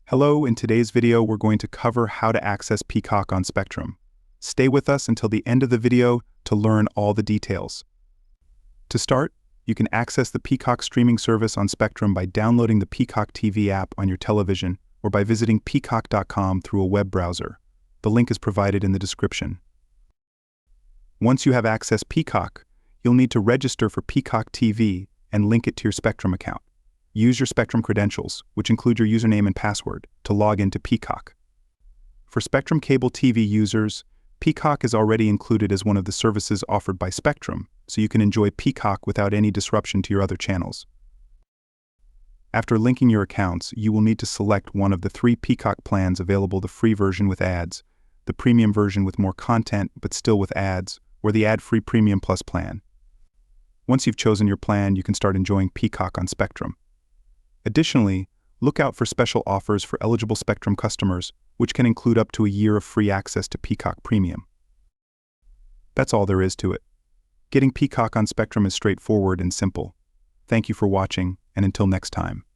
Hello, in today's video we're going to cover how to access Peacock on Spectrum. Stay with us until the end of the video to learn all the details. To start, you can access the Peacock streaming service on Spectrum by downloading the Peacock TV app on your television or by visiting peacock.com through a web browser. The link is provided in the description. Once you have accessed Peacock, you'll need to register for Peacock TV and link it to your Spectrum account. Use your Spectrum credentials, which include your username and password, to log into Peacock. For Spectrum cable TV users, Peacock is already included as one of the services offered by Spectrum, so you can enjoy Peacock without any disruption to your other channels. After linking your accounts, you will need to select one of the 3 Peacock plans available: the free version with ads, the premium version with more content but still with ads, or the ad-free Premium Plus plan. Once you've chosen your plan, you can start enjoying Peacock on Spectrum. Additionally, look out for special offers for eligible Spectrum customers, which can include up to a year of free access to Peacock Premium. That's all there is to it. Getting Peacock on Spectrum is straightforward and simple. Thank you for watching, and until next time.